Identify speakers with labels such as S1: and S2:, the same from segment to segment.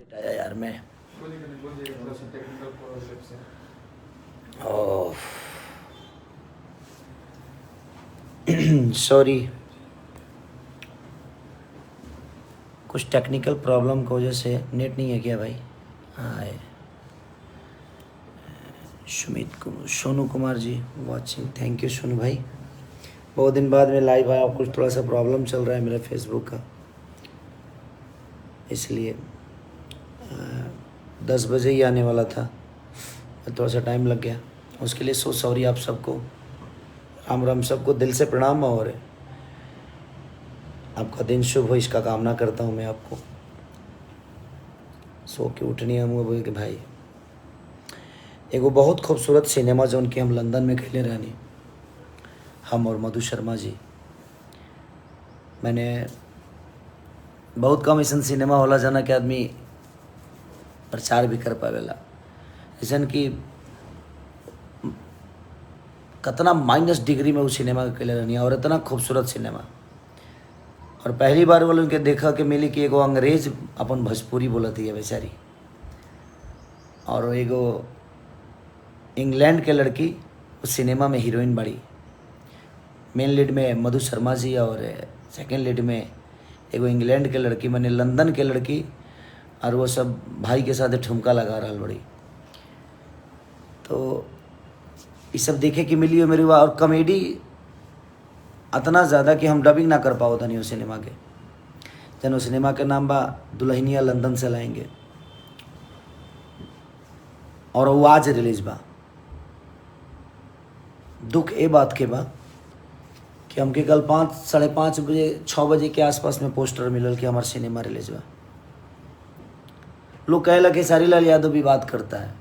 S1: बताया यार मैं। सॉरी, कुछ टेक्निकल प्रॉब्लम की वजह से नेट नहीं है क्या भाई? हाँ है। Sonu Kumar ji watching, thank you Sonu भाई। बहुत दिन बाद में लाइव आया, कुछ थोड़ा सा प्रॉब्लम चल रहा है मेरा फेसबुक का, इसलिए 10 बजे ही आने वाला था, थोड़ा सा टाइम लग गया। उसके लिए सो सॉरी आप सबको। राम राम सबको, दिल से प्रणाम। और आपका दिन शुभ हो इसका कामना करता हूँ मैं आपको। सो के उठनी हम बोल के भाई, एगो बहुत खूबसूरत सिनेमा जो उनके हम लंदन में खेले रहनी, हम और मधु शर्मा जी। मैंने बहुत कम ऐसा सिनेमा होला जना के आदमी प्रचार भी कर पावेला, जैसन कि कितना माइनस डिग्री में वो सिनेमा खेले रहनी, और इतना खूबसूरत सिनेमा। और पहली बार वालों के देखा कि मिली कि एगो अंग्रेज अपन भोजपुरी बोलती है बेचारी, और एगो इंग्लैंड के लड़की उस सिनेमा में हीरोइन बड़ी। मेन लीड में मधु शर्मा जी और सेकंड लीड में एगो इंग्लैंड के लड़की, मैंने लंदन के लड़की, और वो सब भाई के साथ ठुमका लगा रहा बड़ी। तो ये सब देखे कि मिली मेरी, और कॉमेडी इतना ज़्यादा कि हम डबिंग ना कर पाओ था नहीं उस सिनेमा के। जन उस सिनेमा के नाम बा दुल्हनिया लंदन से लाएंगे, और वो आज रिलीज बा। दुख ए बात के बा कि हमके कल 5 साढ़े 5 बजे 6 बजे के आसपास में पोस्टर मिलल कि हमार सिनेमा रिलीज बा। लोग कहे लगे सारी लाल यादव विवाद करता है,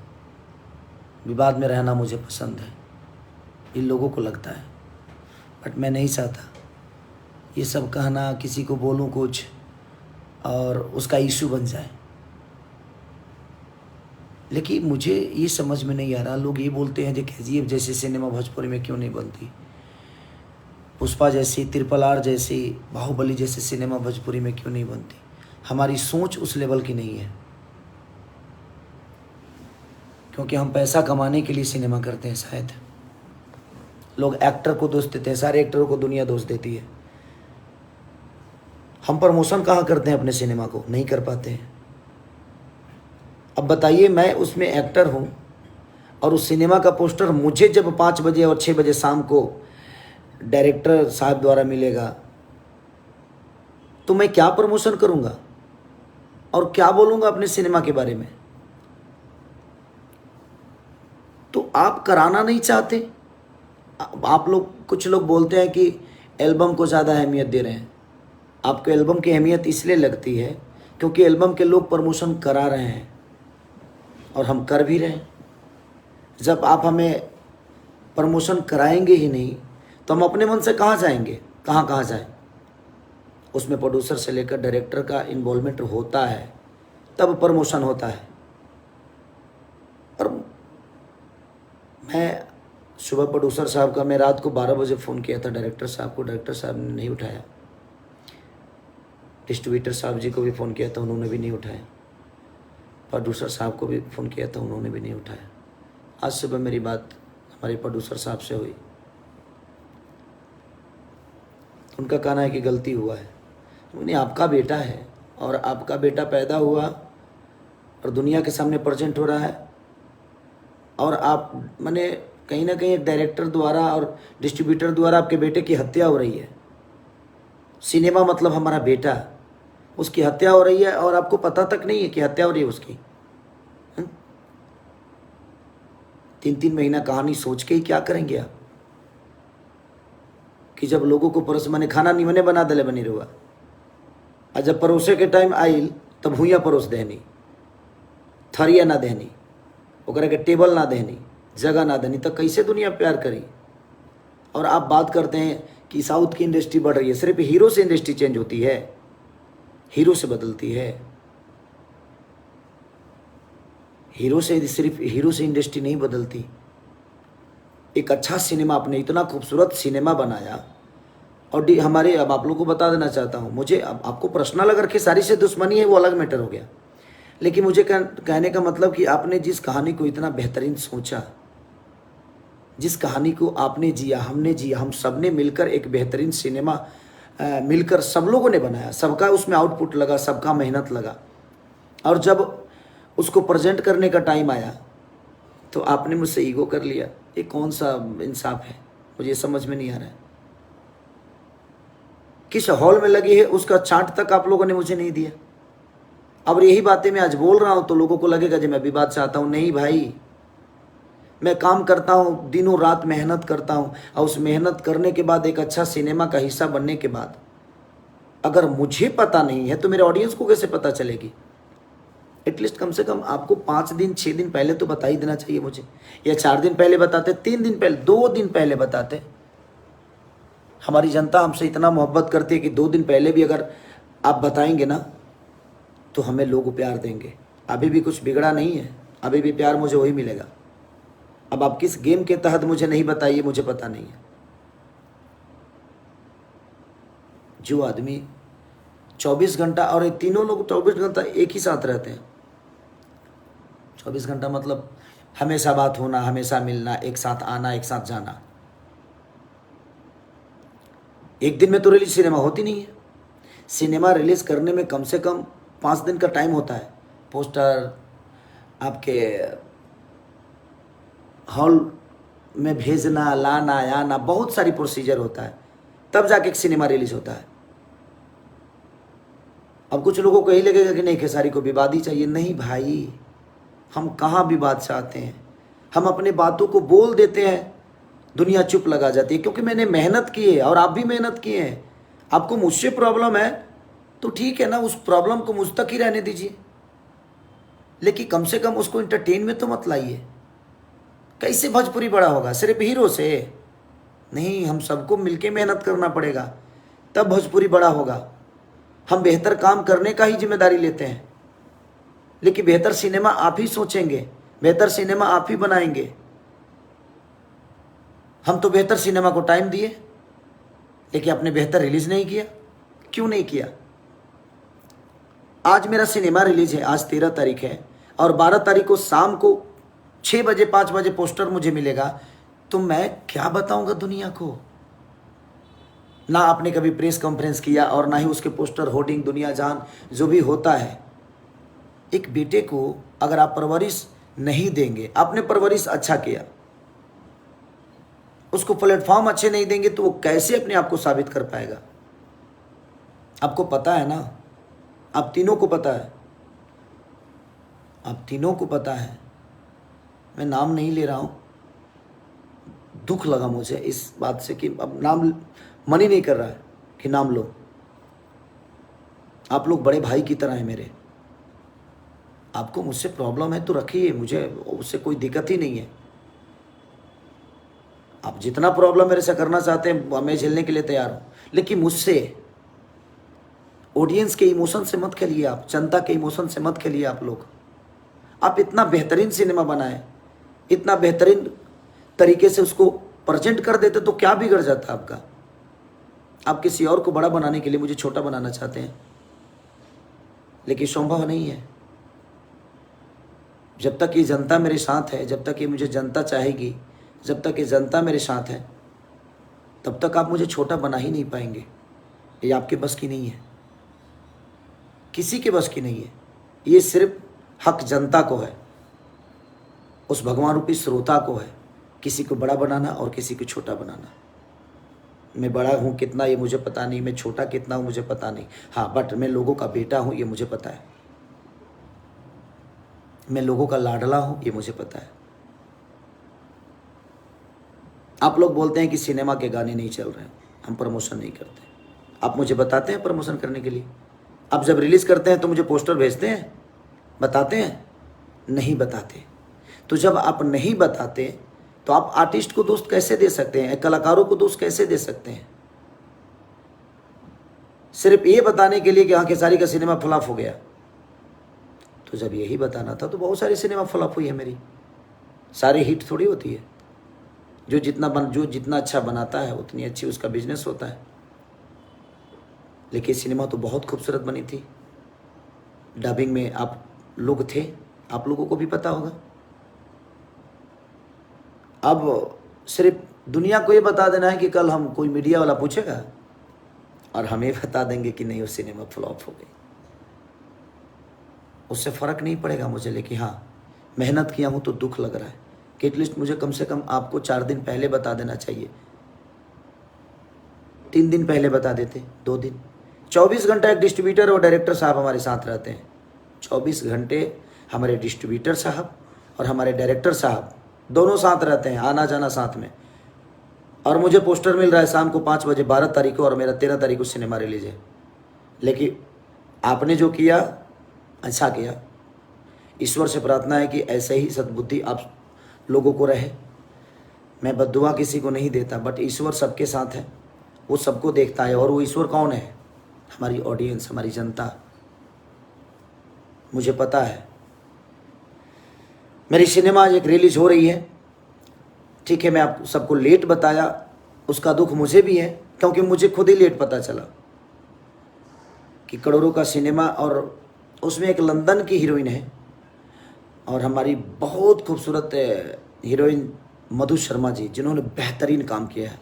S1: विवाद में रहना मुझे पसंद है, इन लोगों को लगता है, बट मैं नहीं चाहता ये सब कहना, किसी को बोलूं कुछ और उसका इशू बन जाए। लेकिन मुझे ये समझ में नहीं आ रहा, लोग ये बोलते हैं कि KGF जैसी सिनेमा भोजपुरी में क्यों नहीं बनती, पुष्पा जैसी, ट्रिपल R जैसी, बाहुबली जैसी सिनेमा भोजपुरी में क्यों नहीं बनती। हमारी सोच उस लेवल की नहीं है, क्योंकि हम पैसा कमाने के लिए सिनेमा करते हैं। शायद लोग एक्टर को दोष देते हैं, सारे एक्टरों को दुनिया दोष देती है। हम प्रमोशन कहाँ करते हैं अपने सिनेमा को, नहीं कर पाते हैं। अब बताइए, मैं उसमें एक्टर हूँ और उस सिनेमा का पोस्टर मुझे जब 5 बजे और 6 बजे शाम को डायरेक्टर साहब द्वारा मिलेगा, तो मैं क्या प्रमोशन करूँगा और क्या बोलूँगा अपने सिनेमा के बारे में। तो आप कराना नहीं चाहते। आप लोग, कुछ लोग बोलते हैं कि एल्बम को ज़्यादा अहमियत दे रहे हैं। आपको एल्बम की अहमियत इसलिए लगती है क्योंकि एल्बम के लोग प्रमोशन करा रहे हैं, और हम कर भी रहे हैं। जब आप हमें प्रमोशन कराएंगे ही नहीं तो हम अपने मन से कहाँ जाएंगे, कहाँ जाएं। उसमें प्रोड्यूसर से लेकर डायरेक्टर का इन्वॉल्वमेंट होता है, तब प्रमोशन होता है। और मैं सुबह प्रोड्यूसर साहब का, मैं रात को 12 बजे फ़ोन किया था डायरेक्टर साहब को, डायरेक्टर साहब ने नहीं उठाया। डिस्ट्रीब्यूटर साहब जी को भी फ़ोन किया था, उन्होंने भी नहीं उठाया। प्रोड्यूसर साहब को भी फ़ोन किया था, उन्होंने भी नहीं उठाया। आज सुबह मेरी बात हमारे प्रोड्यूसर साहब से हुई, उनका कहना है कि गलती हुआ है। उन्हें आपका बेटा है, और आपका बेटा पैदा हुआ और दुनिया के सामने प्रेजेंट हो रहा है, और आप माने कहीं ना कहीं एक डायरेक्टर द्वारा और डिस्ट्रीब्यूटर द्वारा आपके बेटे की हत्या हो रही है। सिनेमा मतलब हमारा बेटा, उसकी हत्या हो रही है और आपको पता तक नहीं है कि हत्या हो रही है उसकी। 3-3 महीना कहानी सोच के ही क्या करेंगे आप, कि जब लोगों को परोस, मैंने खाना निमने बना दले बनी रुआ, और जब परोसे के टाइम आइल तब भूया परोस देनी, थरिया ना देनी, ओकरा के टेबल ना देनी, जगह ना देनी, तो कैसे दुनिया प्यार करी। और आप बात करते हैं कि साउथ की इंडस्ट्री बढ़ रही है। सिर्फ हीरो से इंडस्ट्री चेंज होती है, हीरो से बदलती है। हीरो से, सिर्फ हीरो से इंडस्ट्री नहीं बदलती। एक अच्छा सिनेमा, आपने इतना खूबसूरत सिनेमा बनाया, और हमारे, अब आप लोगों को बता देना चाहता हूँ, मुझे अब आपको पर्सनल अगर खेसारी से दुश्मनी है वो अलग मैटर हो गया, लेकिन मुझे कहने का मतलब कि आपने जिस कहानी को इतना बेहतरीन सोचा, जिस कहानी को आपने जिया, हमने जिया, हम सब ने मिलकर एक बेहतरीन सिनेमा मिलकर सब लोगों ने बनाया, सबका उसमें आउटपुट लगा, सबका मेहनत लगा, और जब उसको प्रेजेंट करने का टाइम आया तो आपने मुझसे ईगो कर लिया। ये कौन सा इंसाफ है? मुझे समझ में नहीं आ रहा है। किस हॉल में लगी है उसका चार्ट तक आप लोगों ने मुझे नहीं दिया। अब यही बातें मैं आज बोल रहा हूं तो लोगों को लगेगा जी मैं विवाद चाहता हूं। नहीं भाई, मैं काम करता हूं, दिनों रात मेहनत करता हूं, और उस मेहनत करने के बाद एक अच्छा सिनेमा का हिस्सा बनने के बाद अगर मुझे पता नहीं है तो मेरे ऑडियंस को कैसे पता चलेगी? एटलीस्ट कम से कम आपको 5 दिन 6 दिन पहले तो बता ही देना चाहिए मुझे, या 4 दिन पहले बताते, 3 दिन पहले, 2 दिन पहले बताते। हमारी जनता हमसे इतना मोहब्बत करती है कि 2 दिन पहले भी अगर आप बताएंगे ना तो हमें लोग प्यार देंगे। अभी भी कुछ बिगड़ा नहीं है, अभी भी प्यार मुझे वही मिलेगा। अब आप किस गेम के तहत मुझे नहीं बताइए, मुझे पता नहीं है। जो आदमी 24 घंटा, और ये तीनों लोग 24 घंटा एक ही साथ रहते हैं। 24 घंटा मतलब हमेशा बात होना, हमेशा मिलना, एक साथ आना, एक साथ जाना। एक दिन में तो रिलीज सिनेमा होती नहीं है। सिनेमा रिलीज करने में कम से कम 5 दिन का टाइम होता है। पोस्टर आपके हॉल में भेजना, लाना, आना, बहुत सारी प्रोसीजर होता है, तब जाके एक सिनेमा रिलीज होता है। अब कुछ लोगों को यही लगेगा कि नहीं खेसारी को विवाद ही चाहिए। नहीं भाई, हम कहाँ विवाद चाहते हैं। हम अपने बातों को बोल देते हैं, दुनिया चुप लगा जाती है, क्योंकि मैंने मेहनत की है और आप भी मेहनत किए हैं। आपको मुझसे प्रॉब्लम है तो ठीक है ना, उस प्रॉब्लम को मुझ तक ही रहने दीजिए, लेकिन कम से कम उसको इंटरटेन में तो मत लाइए। कैसे भोजपुरी बड़ा होगा? सिर्फ हीरो से नहीं, हम सबको मिलके मेहनत करना पड़ेगा, तब भोजपुरी बड़ा होगा। हम बेहतर काम करने का ही जिम्मेदारी लेते हैं, लेकिन बेहतर सिनेमा आप ही सोचेंगे, बेहतर सिनेमा आप ही बनाएंगे। हम तो बेहतर सिनेमा को टाइम दिए, लेकिन आपने बेहतर रिलीज नहीं किया। क्यों नहीं किया? आज मेरा सिनेमा रिलीज है, आज 13 तारीख है, और 12 तारीख को शाम को 6 बजे 5 बजे पोस्टर मुझे मिलेगा, तो मैं क्या बताऊंगा दुनिया को? ना आपने कभी प्रेस कॉन्फ्रेंस किया, और ना ही उसके पोस्टर, होर्डिंग, दुनिया जान जो भी होता है। एक बेटे को अगर आप परवरिश नहीं देंगे, आपने परवरिश अच्छा किया, उसको प्लेटफॉर्म अच्छे नहीं देंगे तो वो कैसे अपने आप को साबित कर पाएगा? आपको पता है ना, आप तीनों को पता है, आप तीनों को पता है। मैं नाम नहीं ले रहा हूं, दुख लगा मुझे इस बात से कि अब नाम मन ही नहीं कर रहा है कि नाम लो। आप लोग बड़े भाई की तरह हैं मेरे। आपको मुझसे प्रॉब्लम है तो रखिए, मुझे उससे कोई दिक्कत ही नहीं है। आप जितना प्रॉब्लम मेरे से करना चाहते हैं मैं झेलने के लिए तैयार हूं, लेकिन मुझसे ऑडियंस के इमोशन से मत खेलिए, आप जनता के इमोशन से मत खेलिए। आप लोग, आप इतना बेहतरीन सिनेमा बनाए, इतना बेहतरीन तरीके से उसको प्रेजेंट कर देते तो क्या बिगड़ जाता आपका? आप किसी और को बड़ा बनाने के लिए मुझे छोटा बनाना चाहते हैं, लेकिन संभव नहीं है। जब तक ये जनता मेरे साथ है, जब तक ये मुझे जनता चाहेगी, जब तक ये जनता मेरे साथ है, तब तक आप मुझे छोटा बना ही नहीं पाएंगे। ये आपके बस की नहीं है, किसी के बस की नहीं है। ये सिर्फ हक जनता को है, उस भगवान रूपी श्रोता को है, किसी को बड़ा बनाना और किसी को छोटा बनाना। मैं बड़ा हूँ कितना ये मुझे पता नहीं, मैं छोटा कितना हूँ मुझे पता नहीं। हाँ, बट मैं लोगों का बेटा हूँ ये मुझे पता है, मैं लोगों का लाडला हूँ ये मुझे पता है। आप लोग बोलते हैं कि सिनेमा के गाने नहीं चल रहे हैं, हम प्रमोशन नहीं करते। आप मुझे बताते हैं प्रमोशन करने के लिए? आप जब रिलीज़ करते हैं तो मुझे पोस्टर भेजते हैं, बताते हैं? नहीं बताते। तो जब आप नहीं बताते तो आप आर्टिस्ट को दोस्त कैसे दे सकते हैं, कलाकारों को दोस्त कैसे दे सकते हैं? सिर्फ ये बताने के लिए कि हाँ खेसारी का सिनेमा फ्लॉप हो गया। तो जब यही बताना था तो बहुत सारी सिनेमा फ्लॉप हुई है मेरी, सारी हिट थोड़ी होती है। जो जितना अच्छा बनाता है उतनी अच्छी उसका बिजनेस होता है। लेकिन सिनेमा तो बहुत खूबसूरत बनी थी। डबिंग में आप लोग थे, आप लोगों को भी पता होगा। अब सिर्फ दुनिया को ये बता देना है कि कल हम कोई मीडिया वाला पूछेगा और हम ये बता देंगे कि नहीं वो सिनेमा फ्लॉप हो गई, उससे फ़र्क नहीं पड़ेगा मुझे। लेकिन हाँ, मेहनत किया हूँ तो दुख लग रहा है कि एटलीस्ट मुझे कम से कम आपको 4 दिन पहले बता देना चाहिए, 3 दिन पहले बता देते, 2 दिन। 24 घंटा एक डिस्ट्रीब्यूटर और डायरेक्टर साहब हमारे साथ रहते हैं। 24 घंटे हमारे डिस्ट्रीब्यूटर साहब और हमारे डायरेक्टर साहब दोनों साथ रहते हैं, आना जाना साथ में। और मुझे पोस्टर मिल रहा है शाम को 5 बजे 12 तारीख को, और मेरा 13 तारीख को सिनेमा रिलीज है। लेकिन आपने जो किया अच्छा किया। ईश्वर से प्रार्थना है कि ऐसे ही सद्बुद्धि आप लोगों को रहे। मैं बद्दुआ किसी को नहीं देता, बट ईश्वर सबके साथ है, वो सबको देखता है। और वो ईश्वर कौन है? हमारी ऑडियंस, हमारी जनता। मुझे पता है मेरी सिनेमा एक रिलीज हो रही है, ठीक है। मैं आप सबको लेट बताया, उसका दुख मुझे भी है, क्योंकि मुझे खुद ही लेट पता चला कि करोड़ों का सिनेमा, और उसमें एक लंदन की हीरोइन है और हमारी बहुत खूबसूरत हीरोइन मधु शर्मा जी, जिन्होंने बेहतरीन काम किया है।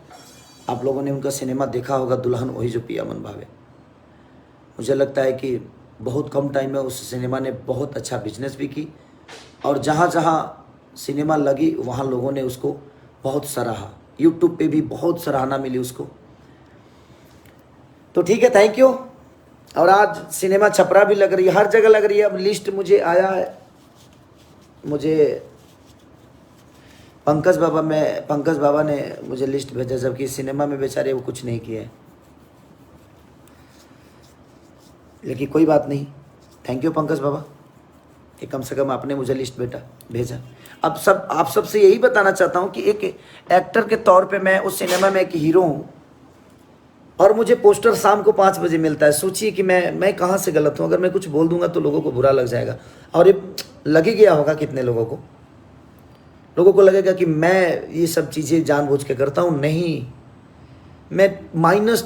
S1: आप लोगों ने उनका सिनेमा देखा होगा, दुल्हन वही जो पिया मन भावे। मुझे लगता है कि बहुत कम टाइम में उस सिनेमा ने बहुत अच्छा बिजनेस भी की, और जहाँ जहाँ सिनेमा लगी वहाँ लोगों ने उसको बहुत सराहा। यूट्यूब पे भी बहुत सराहना मिली उसको। तो ठीक है, थैंक यू। और आज सिनेमा छपरा भी लग रही है, हर जगह लग रही है। अब लिस्ट मुझे आया है, मुझे पंकज बाबा ने मुझे लिस्ट भेजा, जबकि सिनेमा में बेचारे वो कुछ नहीं किए। लेकिन कोई बात नहीं, थैंक यू पंकज बाबा कि कम से कम आपने मुझे लिस्ट भेजा। अब आप सबसे यही बताना चाहता हूँ कि एक एक्टर के तौर पे मैं उस सिनेमा में एक हीरो हूँ, और मुझे पोस्टर शाम को 5 बजे मिलता है। सोचिए कि मैं कहाँ से गलत हूँ। अगर मैं कुछ बोल दूंगा तो लोगों को बुरा लग जाएगा, और ये लग ही गया होगा कितने लोगों को लगेगा कि मैं ये सब चीज़ें जानबूझ के करता हूँ। नहीं, मैं माइनस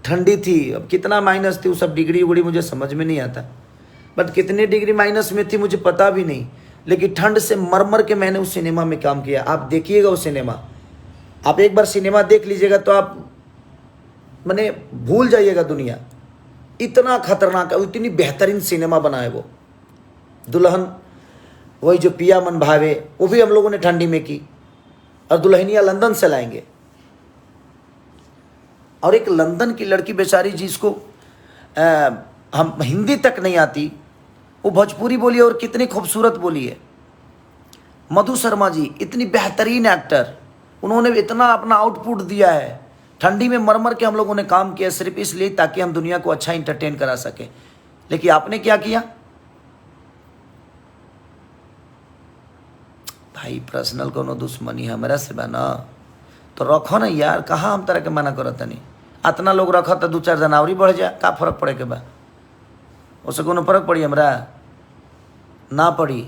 S1: ठंडी थी, अब कितना माइनस थी वो सब डिग्री उगड़ी मुझे समझ में नहीं आता, बट कितने डिग्री माइनस में थी मुझे पता भी नहीं। लेकिन ठंड से मर के मैंने उस सिनेमा में काम किया। आप देखिएगा वो सिनेमा, आप एक बार सिनेमा देख लीजिएगा तो आप मैंने भूल जाइएगा दुनिया। इतना खतरनाक है, इतनी बेहतरीन सिनेमा बना है वो। दुल्हन वही जो पिया मन भावे, वो भी हम लोगों ने ठंडी में की, और दुल्हनिया लंदन से लाएंगे। और एक लंदन की लड़की बेचारी जिसको हम हिंदी तक नहीं आती, वो भोजपुरी बोली और कितनी खूबसूरत बोली है। मधु शर्मा जी इतनी बेहतरीन एक्टर, उन्होंने इतना अपना आउटपुट दिया है। ठंडी में मर के हम लोगों ने काम किया सिर्फ इसलिए ताकि हम दुनिया को अच्छा इंटरटेन करा सके। लेकिन आपने क्या किया भाई? पर्सनल कोनो दुश्मनी हमारा से बना तो रखो ना यार, कहाँ हम तरह के मना करत नहीं। इतना लोग रखा तो 2-4 जनवरी बढ़ जाए, का फर्क पड़े के बा? उससे कोनो फर्क पड़ी हमरा ना पड़ी।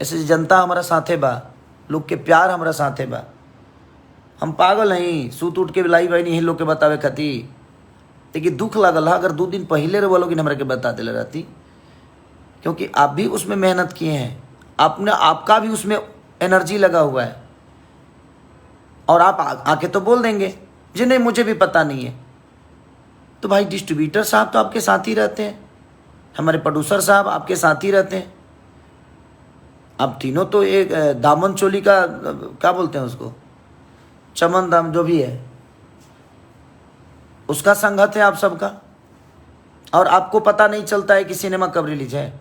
S1: ऐसे जनता हमारा साथे बा, लोग के प्यार हमारा साथे बा। हम पागल नहीं सूत उठ के लाई भाई नहीं लोग के बतावे खाती। लेकिन दुख लगल है, अगर 2 दिन पहले रे बोलोगी हमरा के बता दिले रहती, क्योंकि आप भी उसमें मेहनत किए हैं, आपका भी उसमें एनर्जी लगा हुआ है। और आप आके तो बोल देंगे जी नहीं मुझे भी पता नहीं है। तो भाई डिस्ट्रीब्यूटर साहब तो आपके साथ ही रहते हैं, हमारे प्रोड्यूसर साहब आपके साथ ही रहते हैं। आप तीनों तो एक दामन चोली का क्या बोलते हैं उसको, चमन दाम जो भी है उसका संगत है आप सबका। और आपको पता नहीं चलता है कि सिनेमा कब रिलीज है?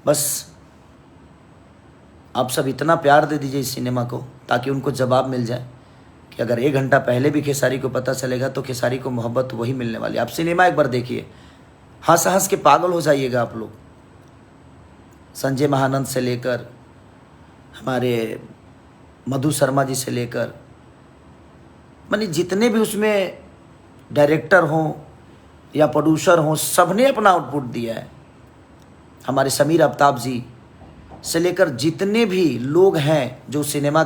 S1: बस आप सब इतना प्यार दे दीजिए इस सिनेमा को, ताकि उनको जवाब मिल जाए कि अगर 1 घंटा पहले भी खेसारी को पता चलेगा तो खेसारी को मोहब्बत वही मिलने वाली। आप सिनेमा एक बार देखिए, हंस हंस के पागल हो जाइएगा आप लोग। संजय महानंद से लेकर हमारे मधु शर्मा जी से लेकर मानी जितने भी उसमें डायरेक्टर हों या प्रोड्यूसर हों, सबने अपना आउटपुट दिया है। हमारे समीर आफ्ताब जी से लेकर जितने भी लोग हैं जो सिनेमा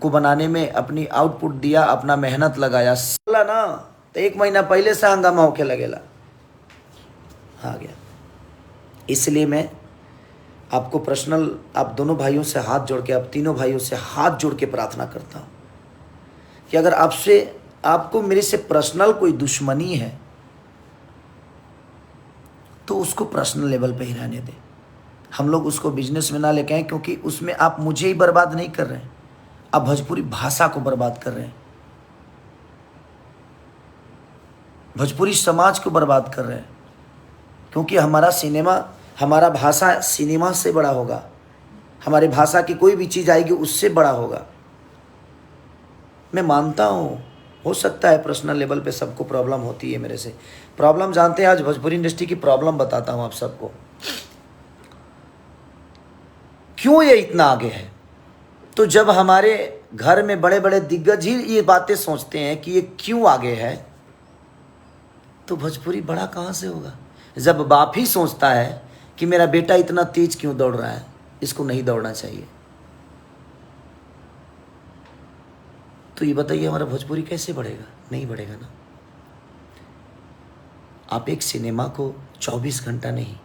S1: को बनाने में अपनी आउटपुट दिया, अपना मेहनत लगाया। ना तो 1 महीना पहले से हंगामा होके लगेला आ गया। इसलिए मैं आपको पर्सनल, आप दोनों भाइयों से हाथ जोड़ के, आप तीनों भाइयों से हाथ जोड़ के प्रार्थना करता हूँ कि अगर आपको मेरे से पर्सनल कोई दुश्मनी है तो उसको पर्सनल लेवल पे ही रहने दें। हम लोग उसको बिजनेस में ना लेके आए, क्योंकि उसमें आप मुझे ही बर्बाद नहीं कर रहे हैं, आप भोजपुरी भाषा को बर्बाद कर रहे हैं, भोजपुरी समाज को बर्बाद कर रहे हैं। क्योंकि हमारा सिनेमा, हमारा भाषा सिनेमा से बड़ा होगा, हमारी भाषा की कोई भी चीज़ आएगी उससे बड़ा होगा। मैं मानता हूँ, हो सकता है पर्सनल लेवल पे सबको प्रॉब्लम होती है मेरे से। प्रॉब्लम जानते हैं, आज भोजपुरी इंडस्ट्री की प्रॉब्लम बताता हूँ आप सबको, क्यों ये इतना आगे है। तो जब हमारे घर में बड़े बड़े दिग्गज ही ये बातें सोचते हैं कि ये क्यों आगे है, तो भोजपुरी बड़ा कहाँ से होगा। जब बाप ही सोचता है कि मेरा बेटा इतना तेज क्यों दौड़ रहा है, इसको नहीं दौड़ना चाहिए, तो ये बताइए हमारा भोजपुरी कैसे बढ़ेगा? नहीं बढ़ेगा ना। आप एक सिनेमा को 24 घंटा नहीं,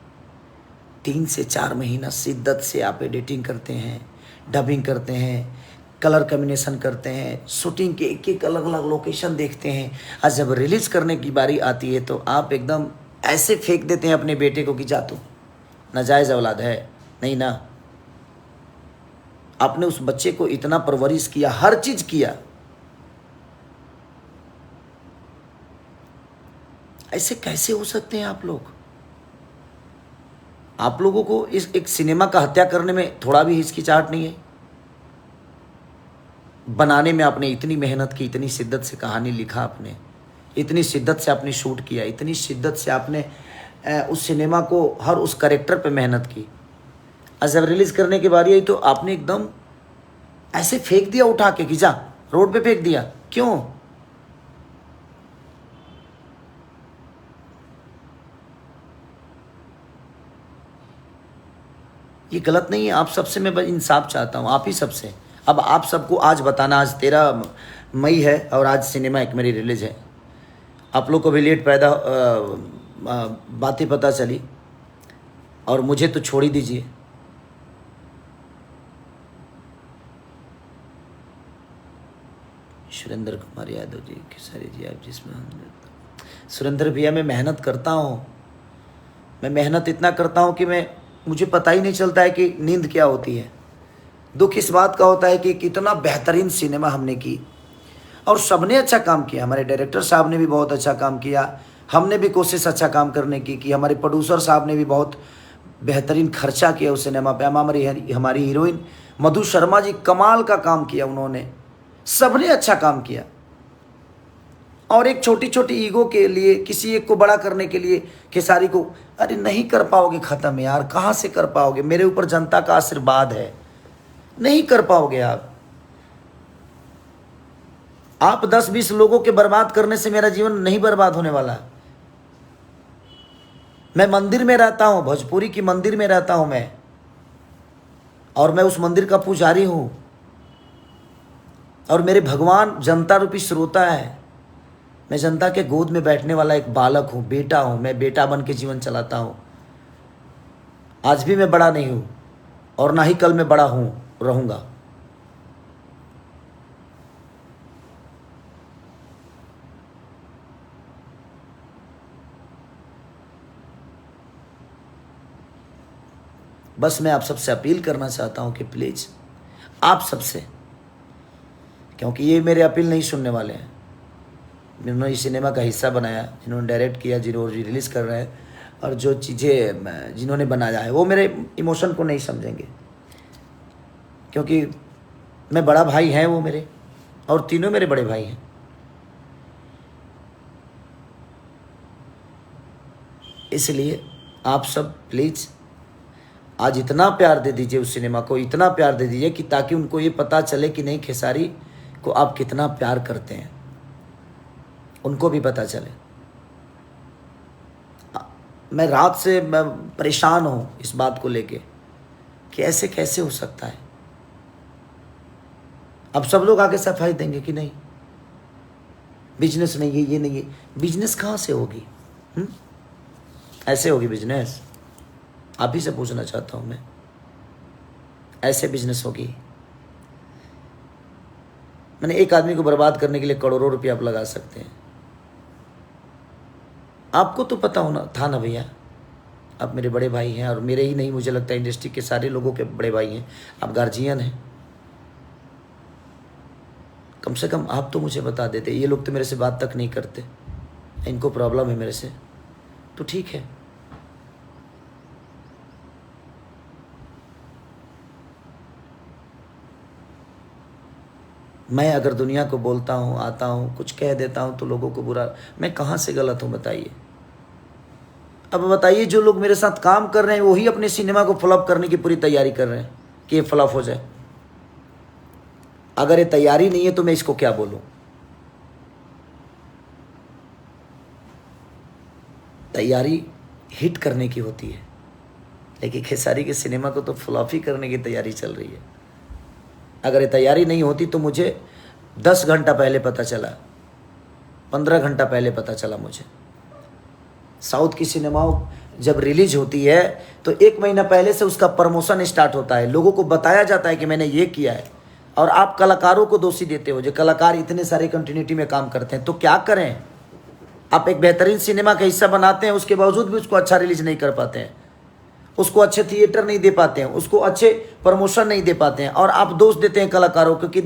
S1: 3 से 4 महीना शिद्दत से आप एडिटिंग करते हैं, डबिंग करते हैं, कलर कॉम्बिनेशन करते हैं, शूटिंग के एक एक अलग अलग लोकेशन देखते हैं, और जब रिलीज करने की बारी आती है तो आप एकदम ऐसे फेंक देते हैं अपने बेटे को कि जा तू नाजायज औलाद है। नहीं ना, आपने उस बच्चे को इतना परवरिश किया, हर चीज किया, ऐसे कैसे हो सकते हैं आप लोग? आप लोगों को इस एक सिनेमा का हत्या करने में थोड़ा भी हिचकिचाहट नहीं है? बनाने में आपने इतनी मेहनत की, इतनी शिद्दत से कहानी लिखा आपने, इतनी शिद्दत से आपने शूट किया, इतनी शिद्दत से आपने उस सिनेमा को हर उस कैरेक्टर पे मेहनत की, और जब रिलीज करने की बारी आई तो आपने एकदम ऐसे फेंक दिया उठा के कि जा, रोड पे फेंक दिया। क्यों? ये गलत नहीं है। आप सबसे मैं इंसाफ चाहता हूँ, आप ही सबसे। अब आप सबको आज बताना, आज 13 मई है और आज सिनेमा एक मेरी रिलीज है। आप लोग को भी लेट पैदा बातें पता चली, और मुझे तो छोड़ ही दीजिए। सुरेंद्र कुमार यादव जी, खेसारी जी, आप जिसमें सुरेंद्र भैया, मैं मेहनत करता हूँ, मैं मेहनत इतना करता हूँ कि मुझे पता ही नहीं चलता है कि नींद क्या होती है। दुख इस बात का होता है कि कितना बेहतरीन सिनेमा हमने की, और सबने अच्छा काम किया। हमारे डायरेक्टर साहब ने भी बहुत अच्छा काम किया, हमने भी कोशिश अच्छा काम करने की हमारे प्रोड्यूसर साहब ने भी बहुत बेहतरीन खर्चा किया उस सिनेमा पे। हमारी हीरोइन मधु शर्मा जी कमाल का काम किया उन्होंने, सबने अच्छा काम किया। और एक छोटी छोटी ईगो के लिए, किसी एक को बड़ा करने के लिए खेसारी को, अरे नहीं कर पाओगे ख़त्म यार, कहाँ से कर पाओगे? मेरे ऊपर जनता का आशीर्वाद है, नहीं कर पाओगे आप 10-20 लोगों के बर्बाद करने से मेरा जीवन नहीं बर्बाद होने वाला। मैं मंदिर में रहता हूं, भोजपुरी की मंदिर में रहता हूं मैं, और मैं उस मंदिर का पुजारी हूं, और मेरे भगवान जनता रूपी श्रोता है। मैं जनता के गोद में बैठने वाला एक बालक हूं, बेटा हूं। मैं बेटा बन के जीवन चलाता हूं। आज भी मैं बड़ा नहीं हूं, और ना ही कल मैं बड़ा रहूंगा। बस मैं आप सबसे अपील करना चाहता हूं कि प्लीज आप सबसे, क्योंकि ये मेरे अपील नहीं सुनने वाले हैं, जिन्होंने इस सिनेमा का हिस्सा बनाया, जिन्होंने डायरेक्ट किया, जिन्होंने रिलीज़ कर रहे हैं, और जो चीज़ें जिन्होंने बनाया है, वो मेरे इमोशन को नहीं समझेंगे। क्योंकि मैं बड़ा भाई हैं वो मेरे, और तीनों मेरे बड़े भाई हैं। इसलिए आप सब प्लीज़ आज इतना प्यार दे दीजिए उस सिनेमा को, इतना प्यार दे दीजिए कि ताकि उनको ये पता चले कि नहीं, खेसारी को आप कितना प्यार करते हैं, उनको भी पता चले। मैं रात से परेशान हूँ इस बात को लेके कि ऐसे कैसे हो सकता है। अब सब लोग आगे सफाई देंगे कि नहीं, बिजनेस नहीं है, ये नहीं है। बिजनेस कहाँ से होगी? ऐसे होगी बिजनेस? आप ही से पूछना चाहता हूँ मैं, ऐसे बिजनेस होगी? मैंने एक आदमी को बर्बाद करने के लिए करोड़ों रुपये आप लगा सकते हैं। आपको तो पता होना था ना भैया, आप मेरे बड़े भाई हैं, और मेरे ही नहीं, मुझे लगता है इंडस्ट्री के सारे लोगों के बड़े भाई हैं, आप गार्जियन हैं। कम से कम आप तो मुझे बता देते। ये लोग तो मेरे से बात तक नहीं करते, इनको प्रॉब्लम है मेरे से, तो ठीक है। मैं अगर दुनिया को बोलता हूँ, आता हूँ, कुछ कह देता हूँ तो लोगों को बुरा, मैं कहाँ से गलत हूँ बताइए? अब बताइए, जो लोग मेरे साथ काम कर रहे हैं वही अपने सिनेमा को फ्लॉप करने की पूरी तैयारी कर रहे हैं कि ये फ्लॉप हो जाए। अगर ये तैयारी नहीं है तो मैं इसको क्या बोलूं? तैयारी हिट करने की होती है, लेकिन खेसारी के सिनेमा को तो फ्लॉप ही करने की तैयारी चल रही है। अगर ये तैयारी नहीं होती तो मुझे 10 घंटा पहले पता चला, 15 घंटा पहले पता चला मुझे। साउथ की सिनेमाओं जब रिलीज होती है तो 1 महीना पहले से उसका प्रमोशन स्टार्ट होता है, लोगों को बताया जाता है कि मैंने ये किया है। और आप कलाकारों को दोषी देते हो, जो कलाकार इतने सारे कंटिन्यूटी में काम करते हैं, तो क्या करें? आप एक बेहतरीन सिनेमा का हिस्सा बनाते हैं, उसके बावजूद भी उसको अच्छा रिलीज नहीं कर पाते हैं, उसको अच्छे थिएटर नहीं दे पाते हैं, उसको अच्छे प्रमोशन नहीं दे पाते हैं, और आप दोष देते हैं कलाकारों को कि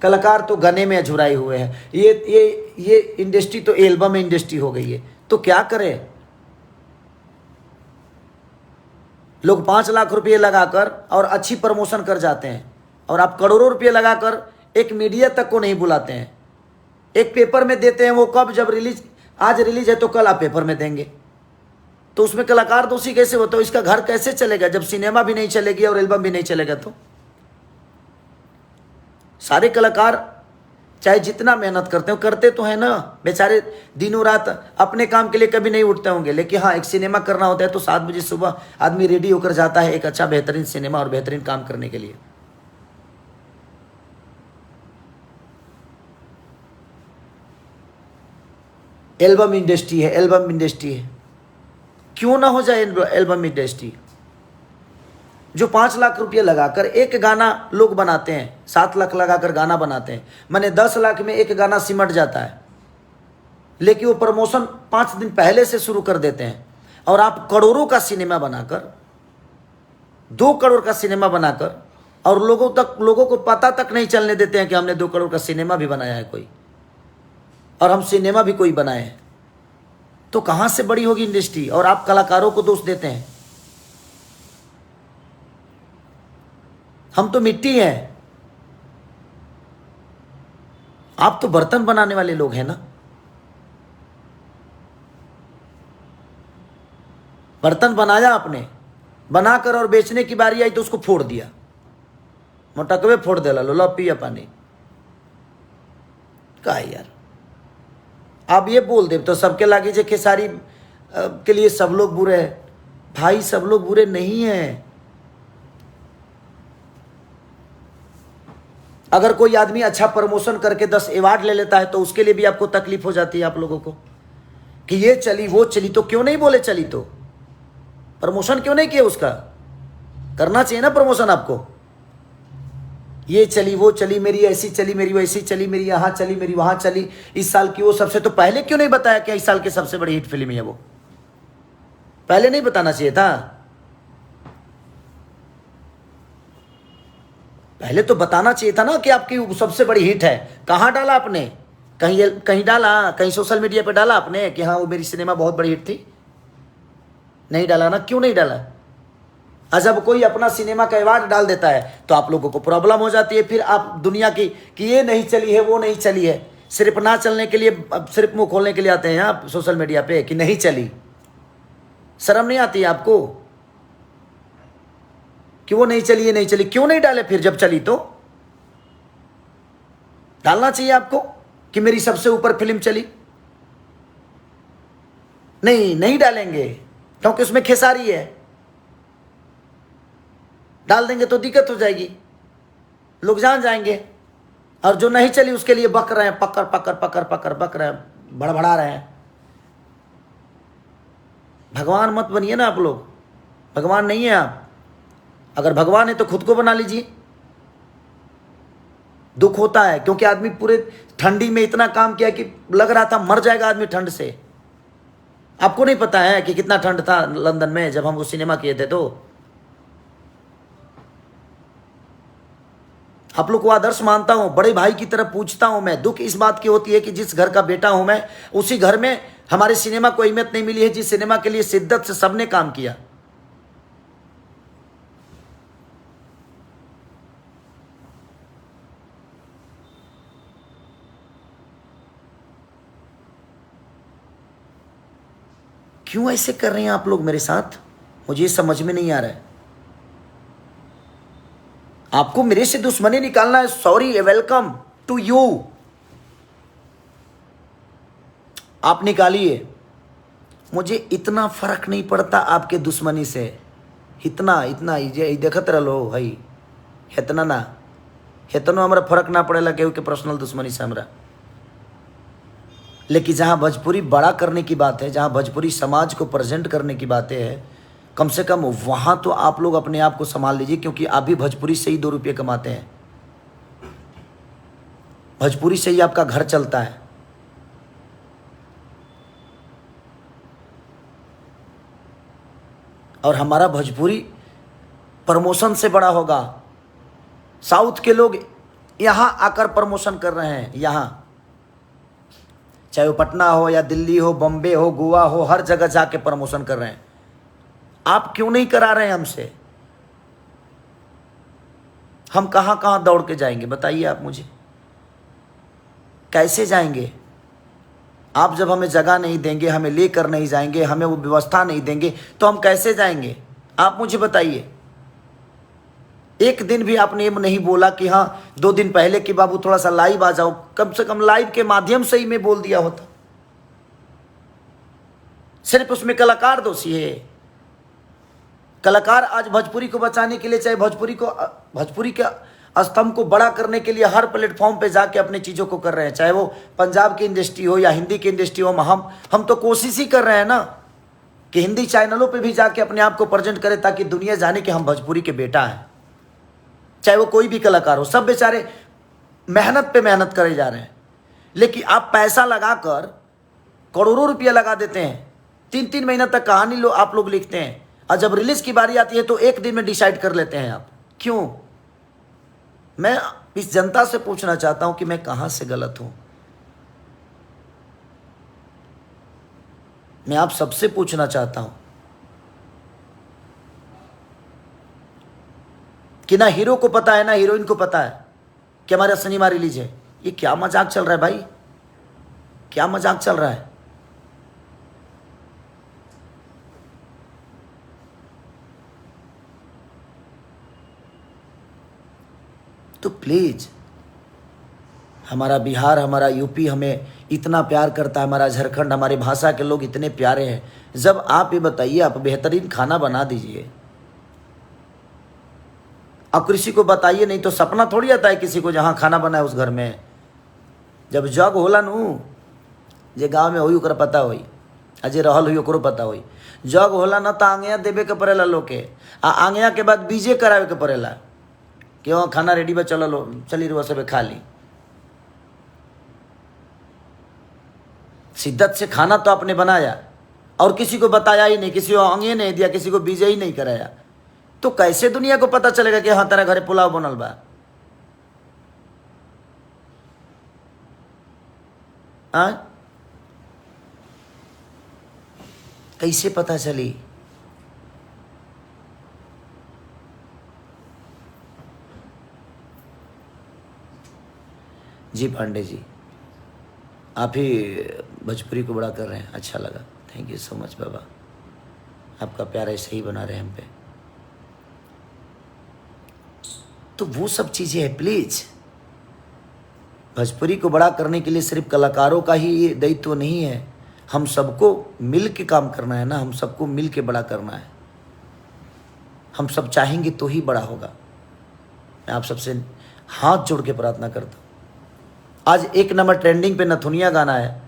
S1: कलाकार तो गाने में अझुराए हुए हैं, ये इंडस्ट्री तो एल्बम इंडस्ट्री हो गई है। तो क्या करें? लोग 5 लाख रुपये लगाकर और अच्छी प्रमोशन कर जाते हैं, और आप करोड़ों रुपये लगाकर एक मीडिया तक को नहीं बुलाते हैं। एक पेपर में देते हैं, वो कब? जब रिलीज, आज रिलीज है तो कल आप पेपर में देंगे। तो उसमें कलाकार दोषी कैसे होता है? इसका घर कैसे चलेगा जब सिनेमा भी नहीं चलेगी और एल्बम भी नहीं चलेगा? तो सारे कलाकार चाहे जितना मेहनत करते हो, करते तो है ना बेचारे, दिनों रात अपने काम के लिए कभी नहीं उठते होंगे, लेकिन हाँ, एक सिनेमा करना होता है तो 7 बजे सुबह आदमी रेडी होकर जाता है एक अच्छा बेहतरीन सिनेमा और बेहतरीन काम करने के लिए। एल्बम इंडस्ट्री है, एल्बम इंडस्ट्री है, क्यों ना हो जाए एल्बम इंडस्ट्री? जो 5 लाख रुपये लगाकर एक गाना लोग बनाते हैं, 7 लाख लगाकर गाना बनाते हैं, मैंने 10 लाख में एक गाना सिमट जाता है, लेकिन वो प्रमोशन 5 दिन पहले से शुरू कर देते हैं। और आप करोड़ों का सिनेमा बनाकर, 2 करोड़ का सिनेमा बनाकर, और लोगों को पता तक नहीं चलने देते हैं कि हमने 2 करोड़ का सिनेमा भी बनाया है कोई, और हम सिनेमा भी कोई बनाए हैं। तो कहां से बड़ी होगी इंडस्ट्री? और आप कलाकारों को दोष देते हैं। हम तो मिट्टी हैं, आप तो बर्तन बनाने वाले लोग हैं ना। बर्तन बनाया आपने, बनाकर और बेचने की बारी आई तो उसको फोड़ दिया, मोटकवे फोड़ दिला, लो पिया पानी का यार। आप ये बोल दे तो सबके लागे जे खेसारी के लिए सब लोग बुरे हैं। भाई, सब लोग बुरे नहीं हैं। अगर कोई आदमी अच्छा प्रमोशन करके 10 अवार्ड ले लेता है तो उसके लिए भी आपको तकलीफ हो जाती है, आप लोगों को, कि ये चली वो चली। तो क्यों नहीं बोले चली? तो प्रमोशन क्यों नहीं किया उसका? करना चाहिए ना प्रमोशन आपको। ये चली वो चली, मेरी ऐसी चली, मेरी वैसी चली, मेरी यहाँ चली, मेरी वहाँ चली, इस साल की वो सबसे, तो पहले क्यों नहीं बताया कि इस साल की सबसे बड़ी हिट फिल्म है वो? पहले नहीं बताना चाहिए था? पहले तो बताना चाहिए था ना कि आपकी सबसे बड़ी हिट है। कहाँ डाला आपने? कहीं डाला? कहीं सोशल मीडिया पे डाला आपने कि हाँ वो मेरी सिनेमा बहुत बड़ी हिट थी? नहीं डाला ना। क्यों नहीं डाला? जब कोई अपना सिनेमा का अवार्ड डाल देता है तो आप लोगों को प्रॉब्लम हो जाती है। फिर आप दुनिया की कि ये नहीं चली है, वो नहीं चली है, सिर्फ ना चलने के लिए, सिर्फ मुंह खोलने के लिए आते हैं आप सोशल मीडिया पे कि नहीं चली। शर्म नहीं आती है आपको कि वो नहीं चली, ये नहीं चली? क्यों नहीं डाले फिर? जब चली तो डालना चाहिए आपको कि मेरी सबसे ऊपर फिल्म चली। नहीं डालेंगे क्योंकि उसमें खेसारी है। डाल देंगे तो दिक्कत हो जाएगी, लोग जान जाएंगे। और जो नहीं चली उसके लिए बक रहे हैं, पकड़ बक रहे हैं, भड़बड़ा रहे हैं। भगवान मत बनिए ना आप लोग, भगवान नहीं है आप। अगर भगवान है तो खुद को बना लीजिए। दुख होता है क्योंकि आदमी पूरे ठंडी में इतना काम किया कि लग रहा था मर जाएगा आदमी ठंड से। आपको नहीं पता है कि कितना ठंड था लंदन में जब हम वो सिनेमा किए थे। तो आप लोग को आदर्श मानता हूं, बड़े भाई की तरह पूछता हूं मैं। दुख इस बात की होती है कि जिस घर का बेटा हूं मैं, उसी घर में हमारे सिनेमा को अहमियत नहीं मिली है, जिस सिनेमा के लिए शिद्दत से सबने काम किया। क्यों ऐसे कर रहे हैं आप लोग मेरे साथ, मुझे समझ में नहीं आ रहा है। आपको मेरे से दुश्मनी निकालना है, सॉरी, वेलकम टू यू, आप निकालिए। मुझे इतना फर्क नहीं पड़ता आपके दुश्मनी से, इतना इतना ये देखत रहो भाई, इतना ना इतना हमारा फर्क ना पड़ेला केहू के पर्सनल दुश्मनी से हमरा। लेकिन जहाँ भोजपुरी बड़ा करने की बात है, जहाँ भोजपुरी समाज को प्रेजेंट करने की बातें हैं, कम से कम वहाँ तो आप लोग अपने आप को संभाल लीजिए, क्योंकि आप भी भोजपुरी से ही 2 रुपये कमाते हैं, भोजपुरी से ही आपका घर चलता है। और हमारा भोजपुरी प्रमोशन से बड़ा होगा। साउथ के लोग यहाँ आकर प्रमोशन कर रहे हैं, यहाँ चाहे वो पटना हो या दिल्ली हो, बॉम्बे हो, गोवा हो, हर जगह जाके प्रमोशन कर रहे हैं। आप क्यों नहीं करा रहे हैं हमसे? हम कहाँ कहाँ दौड़ के जाएंगे बताइए आप मुझे, कैसे जाएंगे? आप जब हमें जगह नहीं देंगे, हमें लेकर नहीं जाएंगे, हमें वो व्यवस्था नहीं देंगे, तो हम कैसे जाएंगे? आप मुझे बताइए। एक दिन भी आपने ये नहीं बोला कि हाँ 2 दिन पहले कि बाबू थोड़ा सा लाइव आ जाओ। कम से कम लाइव के माध्यम से ही मैं बोल दिया होता। सिर्फ उसमें कलाकार दोषी है। कलाकार आज भोजपुरी को बचाने के लिए, चाहे भोजपुरी के स्तंभ को बड़ा करने के लिए हर प्लेटफॉर्म पे जाके अपनी चीज़ों को कर रहे हैं, चाहे वो पंजाब की इंडस्ट्री हो या हिंदी की इंडस्ट्री हो। हम तो कोशिश ही कर रहे हैं ना कि हिंदी चैनलों पे भी जाके अपने आप को प्रेजेंट करें, ताकि दुनिया जाने कि हम भोजपुरी के बेटा हैं। चाहे वो कोई भी कलाकार हो, सब बेचारे मेहनत पे मेहनत करे जा रहे हैं। लेकिन आप पैसा लगाकर करोड़ों रुपया लगा देते हैं, 3-3 महीना तक कहानी आप लोग लिखते हैं, और जब रिलीज की बारी आती है तो 1 दिन में डिसाइड कर लेते हैं आप। क्यों? मैं इस जनता से पूछना चाहता हूं कि मैं कहां से गलत हूं। मैं आप सबसे पूछना चाहता हूं कि ना हीरो को पता है ना हीरोइन को पता है कि हमारा सिनेमा रिलीज है। ये क्या मजाक चल रहा है भाई, क्या मजाक चल रहा है? तो प्लीज, हमारा बिहार, हमारा यूपी हमें इतना प्यार करता है, हमारा झारखंड, हमारे भाषा के लोग इतने प्यारे हैं। जब आप ये बताइए, आप बेहतरीन खाना बना दीजिए, आप किसी को बताइए, नहीं तो सपना थोड़ी आता है किसी को जहाँ खाना बना है उस घर में। जब जग होला नू, जे गाँव में होई ओकरा पता होई, अजे रहल हुई ओकरो पता होई। जग होला ना तो आंगिया देवे के पड़ेला लोग के, आ आंगिया के बाद बीजे करावे के पड़ेला कि वहाँ खाना रेडी बा, चलो लो चली रुआ सब खा ली। शिद्दत से खाना तो आपने बनाया और किसी को बताया ही नहीं, किसी को आंगिया नहीं दिया, किसी को बीजे ही नहीं कराया, तो कैसे दुनिया को पता चलेगा कि हाँ तेरा घरे पुलाव बनल बा? हाँ, कैसे पता चली? जी पांडे जी, आप ही भोजपुरी को बड़ा कर रहे हैं, अच्छा लगा, थैंक यू सो मच बाबा। आपका प्यार ऐसे ही बना रहे हम पे। तो वो सब चीज़ें हैं। प्लीज, भोजपुरी को बड़ा करने के लिए सिर्फ कलाकारों का ही ये दायित्व नहीं है, हम सबको मिल के काम करना है ना, हम सबको मिल के बड़ा करना है। हम सब चाहेंगे तो ही बड़ा होगा। मैं आप सबसे हाथ जोड़ के प्रार्थना करता हूँ। आज 1 नंबर ट्रेंडिंग पे नथुनिया गाना है,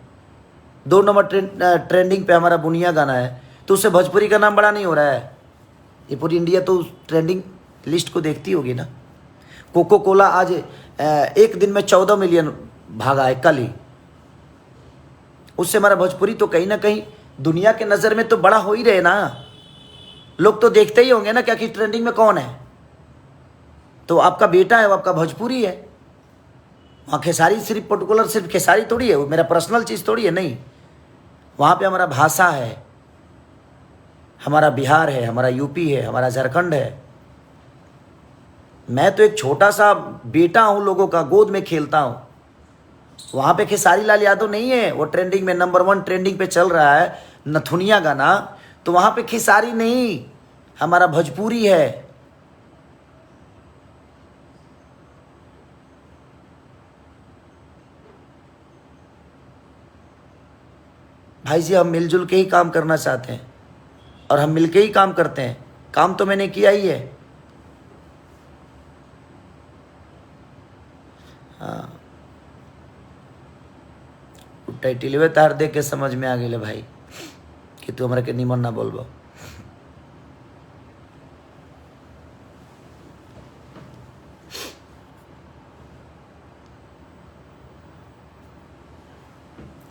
S1: 2 नंबर ट्रेंडिंग पे हमारा बुनिया गाना है, तो उससे भोजपुरी का नाम बड़ा नहीं हो रहा है। ये पूरी इंडिया तो ट्रेंडिंग लिस्ट को देखती होगी ना। कोको कोला आज एक दिन में 14 मिलियन भागा है कल ही। उससे हमारा भोजपुरी तो कहीं ना कहीं दुनिया के नज़र में तो बड़ा हो ही रहे ना। लोग तो देखते ही होंगे ना क्या कि ट्रेंडिंग में कौन है। तो आपका बेटा है वो आपका भोजपुरी है। वहाँ खेसारी सिर्फ पर्टिकुलर सिर्फ खेसारी थोड़ी है, वो मेरा पर्सनल चीज़ थोड़ी है, नहीं। वहाँ पे हमारा भाषा है, हमारा बिहार है, हमारा यूपी है, हमारा झारखंड है। मैं तो एक छोटा सा बेटा हूँ, लोगों का गोद में खेलता हूँ। वहाँ पे खेसारी लाल यादव नहीं है, वो ट्रेंडिंग में नंबर 1 ट्रेंडिंग पे चल रहा है नथुनिया गाना, तो वहाँ पे खेसारी नहीं, हमारा भोजपुरी है। भाई जी हम मिलजुल के ही काम करना चाहते हैं और हम मिलके ही काम करते हैं। काम तो मैंने किया ही है। हाँ टाइटिलवे तार देख के समझ में आ गए भाई कि तू हमारे के निमन ना बोलबो।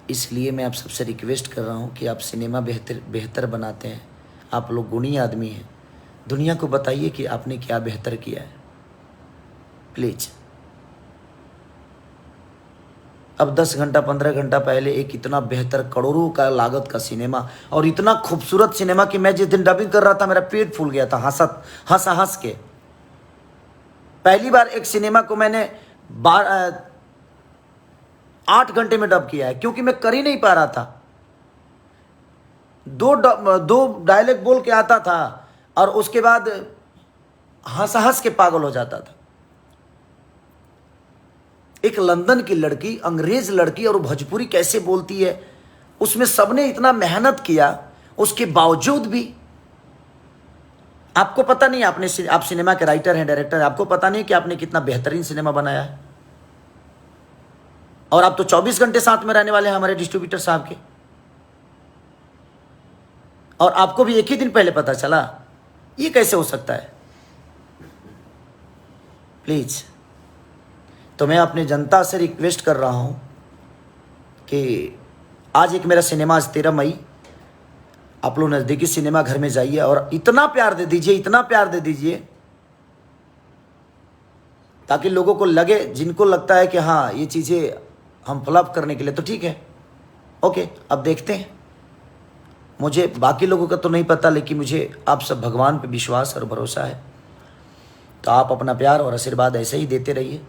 S1: इसलिए मैं आप सबसे रिक्वेस्ट कर रहा हूँ कि आप सिनेमा बेहतर बनाते हैं, आप लोग गुणी आदमी हैं, दुनिया को बताइए कि आपने क्या बेहतर किया है प्लीज़। अब 10 घंटा 15 घंटा पहले एक इतना बेहतर करोड़ों का लागत का सिनेमा और इतना खूबसूरत सिनेमा कि मैं जिस दिन डबिंग कर रहा था मेरा पेट फूल गया था हंस के। पहली बार एक सिनेमा को मैंने 8 घंटे में डब किया है, क्योंकि मैं कर ही नहीं पा रहा था। दो डायलॉग बोल के आता था और उसके बाद हंस के पागल हो जाता था। एक लंदन की लड़की, अंग्रेज लड़की, और भोजपुरी कैसे बोलती है, उसमें सबने इतना मेहनत किया, उसके बावजूद भी आपको पता नहीं, आप सिनेमा के राइटर हैं, डायरेक्टर हैं, आपको पता नहीं कि आपने कितना बेहतरीन सिनेमा बनाया है। और आप तो 24 घंटे साथ में रहने वाले हैं हमारे डिस्ट्रीब्यूटर साहब के, और आपको भी एक ही दिन पहले पता चला। ये कैसे हो सकता है? प्लीज, तो मैं अपने जनता से रिक्वेस्ट कर रहा हूं कि आज एक मेरा सिनेमा, आज 13 मई, आप लोग नज़दीकी सिनेमा घर में जाइए और इतना प्यार दे दीजिए, इतना प्यार दे दीजिए, ताकि लोगों को लगे, जिनको लगता है कि हाँ ये चीज़ें हम फ्लॉप करने के लिए, तो ठीक है, ओके, अब देखते हैं। मुझे बाकी लोगों का तो नहीं पता, लेकिन मुझे आप सब भगवान पे विश्वास और भरोसा है। तो आप अपना प्यार और आशीर्वाद ऐसे ही देते रहिए।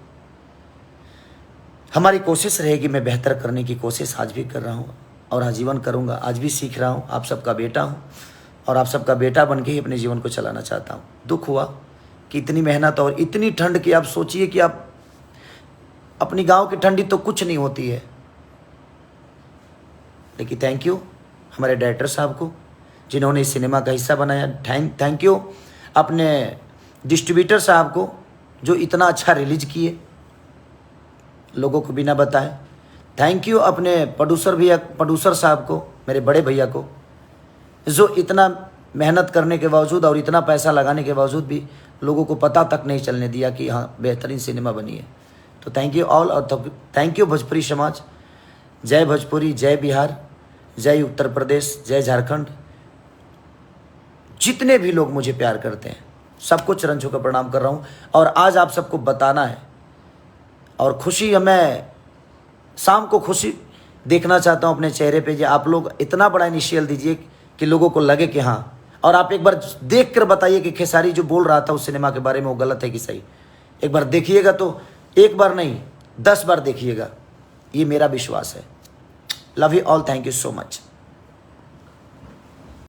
S1: हमारी कोशिश रहेगी, मैं बेहतर करने की कोशिश आज भी कर रहा हूँ और आजीवन करूँगा। आज भी सीख रहा हूँ, आप सबका बेटा हूँ और आप सबका बेटा बन के ही अपने जीवन को चलाना चाहता हूँ। दुख हुआ कि इतनी मेहनत और इतनी ठंड की, आप सोचिए कि आप अपनी गांव की ठंडी तो कुछ नहीं होती है, लेकिन थैंक यू हमारे डायरेक्टर साहब को जिन्होंने इस सिनेमा का हिस्सा बनाया। थैंक यू अपने डिस्ट्रीब्यूटर साहब को जो इतना अच्छा रिलीज किए लोगों को बिना बताए। थैंक यू अपने प्रोड्यूसर साहब को, मेरे बड़े भैया को, जो इतना मेहनत करने के बावजूद और इतना पैसा लगाने के बावजूद भी लोगों को पता तक नहीं चलने दिया कि हाँ बेहतरीन सिनेमा बनी है। तो थैंक यू ऑल, और थैंक यू भोजपुरी समाज। जय भोजपुरी, जय बिहार, जय उत्तर प्रदेश, जय झारखंड। जितने भी लोग मुझे प्यार करते हैं सबको चरण छू कर प्रणाम कर रहा हूँ। और आज आप सबको बताना है और खुशी, मैं शाम को खुशी देखना चाहता हूँ अपने चेहरे पे। जो आप लोग इतना बड़ा इनिशियल दीजिए कि लोगों को लगे कि हाँ, और आप एक बार देख कर बताइए कि खेसारी जो बोल रहा था उस सिनेमा के बारे में वो गलत है कि सही। एक बार देखिएगा, तो एक बार नहीं 10 बार देखिएगा, ये मेरा विश्वास है। Love you all, thank you so much.